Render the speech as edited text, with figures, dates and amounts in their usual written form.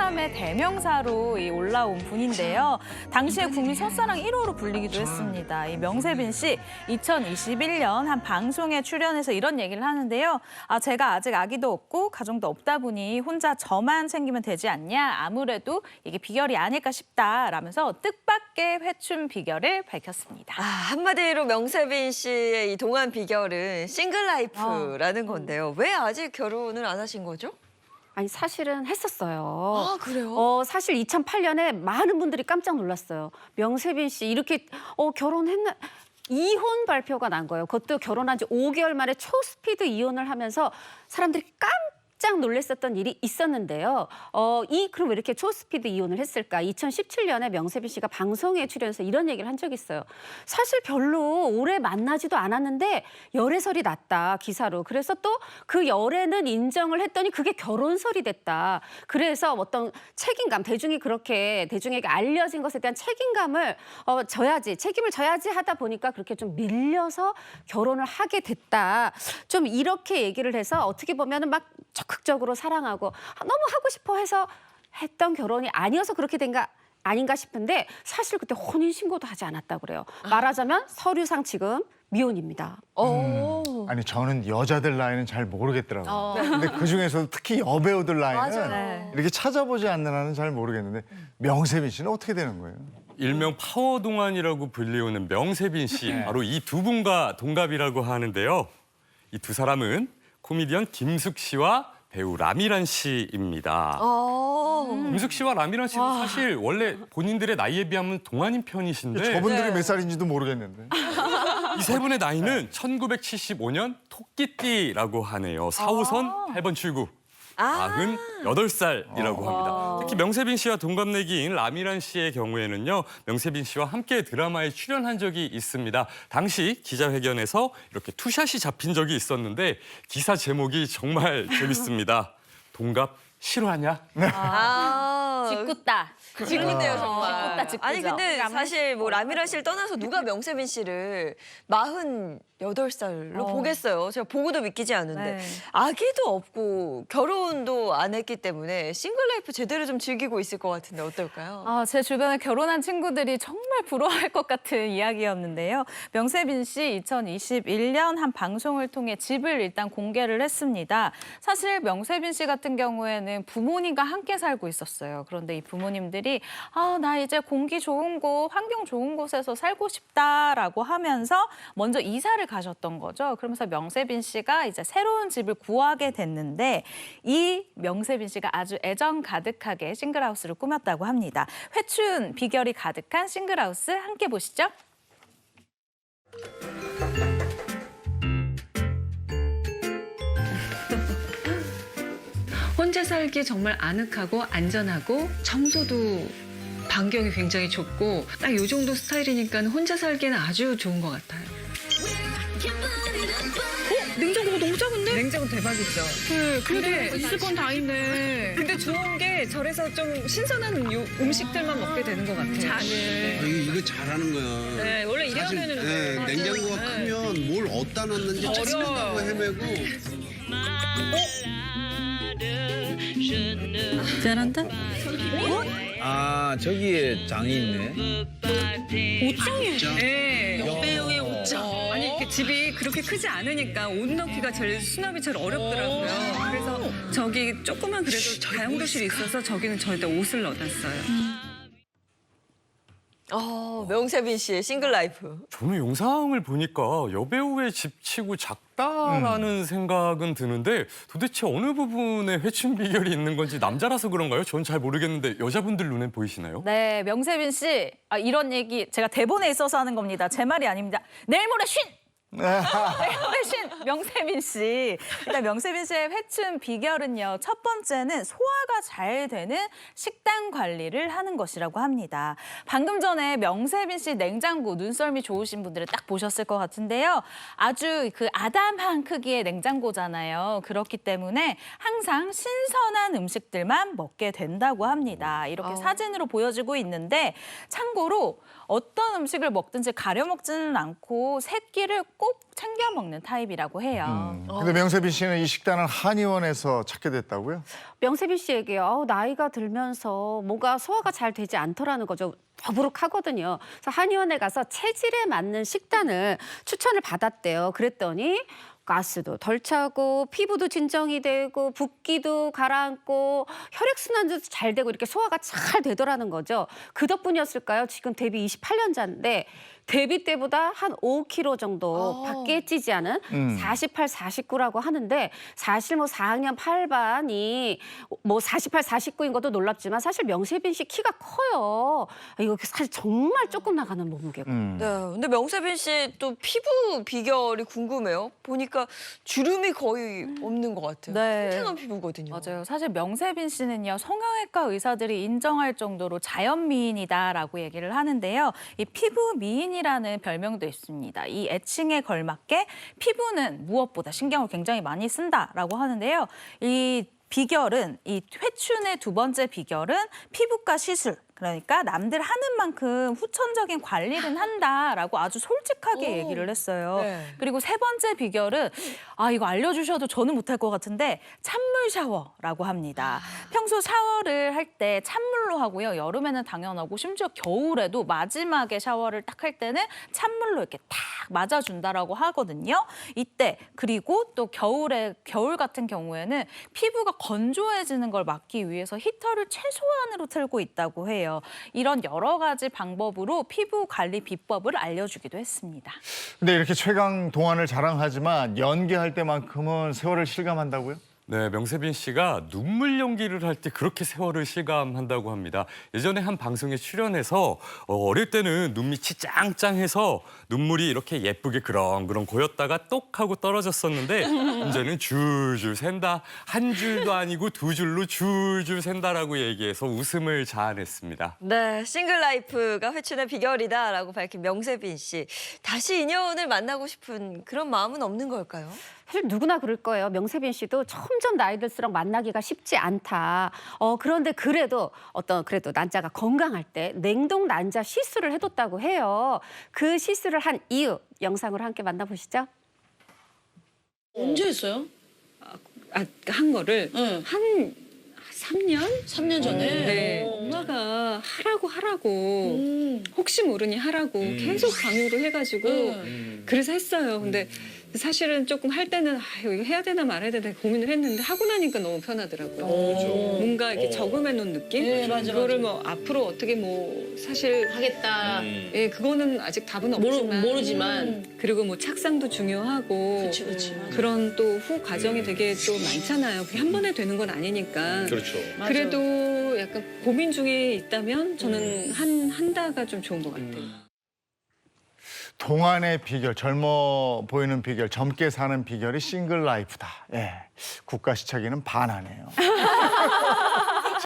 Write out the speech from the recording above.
제3의 대명사로 올라온 분인데요. 당시에 국민 첫사랑 1호로 불리기도 했습니다. 이 명세빈 씨 2021년 한 방송에 출연해서 이런 얘기를 하는데요. 제가 아직 아기도 없고 가정도 없다 보니 혼자 저만 챙기면 되지 않냐. 아무래도 이게 비결이 아닐까 싶다라면서 뜻밖의 회춘 비결을 밝혔습니다. 한마디로 명세빈 씨의 이 동안 비결은 싱글 라이프라는 건데요. 왜 아직 결혼을 안 하신 거죠? 아니 사실은 했었어요. 그래요? 사실 2008년에 많은 분들이 깜짝 놀랐어요. 명세빈 씨 이렇게 결혼했나? 이혼 발표가 난 거예요. 그것도 결혼한 지 5개월 만에 초스피드 이혼을 하면서 사람들이 깜짝 놀랐었던 일이 있었는데요. 그럼 왜 이렇게 초스피드 이혼을 했을까? 2017년에 명세빈 씨가 방송에 출연해서 이런 얘기를 한 적이 있어요. 사실 별로 오래 만나지도 않았는데 열애설이 났다, 기사로. 그래서 또 그 열애는 인정을 했더니 그게 결혼설이 됐다. 그래서 어떤 책임감, 대중에게 알려진 것에 대한 책임감을 책임을 져야지 하다 보니까 그렇게 좀 밀려서 결혼을 하게 됐다. 좀 이렇게 얘기를 해서 어떻게 보면은 막 적극적으로 사랑하고 너무 하고 싶어 해서 했던 결혼이 아니어서 그렇게 아닌가 싶은데 사실 그때 혼인신고도 하지 않았다고 그래요. 말하자면 서류상 지금 미혼입니다. 아니 저는 여자들 나이는 잘 모르겠더라고요. 근데 그중에서 특히 여배우들 나이는 이렇게 찾아보지 않는 한은 잘 모르겠는데 명세빈 씨는 어떻게 되는 거예요? 일명 파워동안이라고 불리우는 명세빈 씨, 바로 이 두 분과 동갑이라고 하는데요. 이 두 사람은 코미디언 김숙 씨와 배우 라미란 씨입니다. 김숙 씨와 라미란 씨도 사실 원래 본인들의 나이에 비하면 동안인 편이신데 저분들이 몇 살인지도 모르겠는데. 이 세 분의 나이는 1975년 토끼띠라고 하네요. 4호선 8번 출구. 48살이라고 합니다. 특히 명세빈 씨와 동갑내기인 라미란 씨의 경우에는요. 명세빈 씨와 함께 드라마에 출연한 적이 있습니다. 당시 기자회견에서 이렇게 투샷이 잡힌 적이 있었는데 기사 제목이 정말 재밌습니다. 동갑 싫어하냐? 짓궂다. 짓궂네요, 정말. 짓궂다, 짓궂죠. 아니, 근데 사실 뭐 라미란 씨를 떠나서 누가 명세빈 씨를 48살로 보겠어요. 제가 보고도 믿기지 않는데. 네. 아기도 없고 결혼도 안 했기 때문에 싱글 라이프 제대로 좀 즐기고 있을 것 같은데 어떨까요? 제 주변에 결혼한 친구들이 정말 부러워할 것 같은 이야기였는데요. 명세빈 씨 2021년 한 방송을 통해 집을 일단 공개를 했습니다. 사실 명세빈 씨 같은 경우에는 부모님과 함께 살고 있었어요. 그런데 이 부모님들이 나 이제 공기 좋은 곳, 환경 좋은 곳에서 살고 싶다라고 하면서 먼저 이사를 가셨던 거죠. 그러면서 명세빈 씨가 이제 새로운 집을 구하게 됐는데 이 명세빈 씨가 아주 애정 가득하게 싱글하우스를 꾸몄다고 합니다. 회춘 비결이 가득한 싱글하우스 함께 보시죠. 혼자 살기 정말 아늑하고 안전하고 청소도 반경이 굉장히 좁고 딱 이 정도 스타일이니까 혼자 살기는 아주 좋은 것 같아요. 냉장고가 너무 작은데? 냉장고 대박이죠. 네, 근데 있을 건 다 있네. 근데 좋은 게 절에서 좀 신선한 음식들만 먹게 되는 것 같아요. 이거 잘하는 거야. 네, 원래 이래야 사실, 되는 거예요. 냉장고가 크면 뭘 어디다 놨는지 찾는다고 헤매고. 잘한다? 저기에 장이 있네. 옷장이요? 네. 여배우의 옷장. 아니, 이렇게 집이 그렇게 크지 않으니까 옷 넣기가 제일 수납이 제일 어렵더라고요. 그래서 저기 조그만 그래도 다용도실이 있어서 저기는 저희가 옷을 넣어놨어요. 명세빈 씨의 싱글 라이프. 저는 영상을 보니까 여배우의 집치고 작다라는 생각은 드는데 도대체 어느 부분에 회춘 비결이 있는 건지 남자라서 그런가요? 전 잘 모르겠는데 여자분들 눈에 보이시나요? 네, 명세빈 씨 이런 얘기 제가 대본에 있어서 하는 겁니다. 제 말이 아닙니다. 내일 모레 쉰! 명세빈 씨. 일단 명세빈 씨의 회춘 비결은요. 첫 번째는 소화가 잘 되는 식단 관리를 하는 것이라고 합니다. 방금 전에 명세빈 씨 냉장고 눈썰미 좋으신 분들은 딱 보셨을 것 같은데요. 아주 그 아담한 크기의 냉장고잖아요. 그렇기 때문에 항상 신선한 음식들만 먹게 된다고 합니다. 이렇게 사진으로 보여지고 있는데 참고로 어떤 음식을 먹든지 가려 먹지는 않고 세 끼를 꼭 챙겨 먹는 타입이라고 해요. 근데 명세빈 씨는 이 식단을 한의원에서 찾게 됐다고요? 명세빈 씨에게 나이가 들면서 뭔가 소화가 잘 되지 않더라는 거죠. 더부룩하거든요. 그래서 한의원에 가서 체질에 맞는 식단을 추천을 받았대요. 그랬더니 가스도 덜 차고 피부도 진정이 되고 붓기도 가라앉고 혈액순환도 잘 되고 이렇게 소화가 잘 되더라는 거죠. 그 덕분이었을까요? 지금 데뷔 28년차인데 데뷔 때보다 한 5kg 정도 밖에 찌지 않은 48, 49라고 하는데 사실 뭐 4학년 8반이 뭐 48, 49인 것도 놀랍지만 사실 명세빈 씨 키가 커요. 이거 사실 정말 조금 나가는 몸무게고. 네, 근데 명세빈 씨 또 피부 비결이 궁금해요. 보니까 주름이 거의 없는 것 같아요. 네. 탱탱한 피부거든요. 맞아요. 사실 명세빈 씨는요, 성형외과 의사들이 인정할 정도로 자연 미인이다라고 얘기를 하는데요. 이 피부 미인이라는 별명도 있습니다. 이 애칭에 걸맞게 피부는 무엇보다 신경을 굉장히 많이 쓴다라고 하는데요. 이 비결은 이 회춘의 두 번째 비결은 피부과 시술. 그러니까 남들 하는 만큼 후천적인 관리는 한다라고 아주 솔직하게 얘기를 했어요. 네. 그리고 세 번째 비결은 이거 알려주셔도 저는 못할 것 같은데 찬물 샤워라고 합니다. 평소 샤워를 할 때 찬물로 하고요. 여름에는 당연하고 심지어 겨울에도 마지막에 샤워를 딱 할 때는 찬물로 이렇게 탁 맞아준다라고 하거든요. 이때 그리고 또 겨울 같은 경우에는 피부가 건조해지는 걸 막기 위해서 히터를 최소한으로 틀고 있다고 해요. 이런 여러 가지 방법으로 피부 관리 비법을 알려주기도 했습니다. 근데 이렇게 최강 동안을 자랑하지만 연기할 때만큼은 세월을 실감한다고요? 네, 명세빈 씨가 눈물 연기를 할 때 그렇게 세월을 실감한다고 합니다. 예전에 한 방송에 출연해서 어릴 때는 눈밑이 짱짱해서 눈물이 이렇게 예쁘게 그렁그렁 고였다가 똑 하고 떨어졌었는데 이제는 줄줄 샌다. 한 줄도 아니고 두 줄로 줄줄 샌다라고 얘기해서 웃음을 자아냈습니다. 네, 싱글 라이프가 회춘의 비결이다라고 밝힌 명세빈 씨. 다시 인연을 만나고 싶은 그런 마음은 없는 걸까요? 사실 누구나 그럴 거예요. 명세빈 씨도 점점 나이 들수록 만나기가 쉽지 않다. 그런데 그래도 그래도 난자가 건강할 때 냉동 난자 시술을 해뒀다고 해요. 그 시술을 한 이유 영상으로 함께 만나보시죠. 언제 했어요? 한 거를 한 3년? 3년 전에? 네. 엄마가 하라고 혹시 모르니 하라고 계속 강요를 해가지고 그래서 했어요. 근데 사실은 조금 할 때는 이거 해야 되나 말아야 되나 고민을 했는데 하고 나니까 너무 편하더라고요. 뭔가 이렇게 저금해 놓은 느낌? 네, 맞아, 그거를 맞아. 뭐 앞으로 어떻게 뭐 사실 하겠다. 예, 그거는 아직 답은 없지만 모르지만. 그리고 뭐 착상도 중요하고 그치. 그런 또 후 과정이 되게 또 많잖아요. 그게 한 번에 되는 건 아니니까. 그렇죠. 그래도 약간 고민 중에 있다면 저는 한다가 좀 좋은 것 같아요. 동안의 비결, 젊어 보이는 비결, 젊게 사는 비결이 싱글 라이프다. 예, 국가 시차기는 반하네요.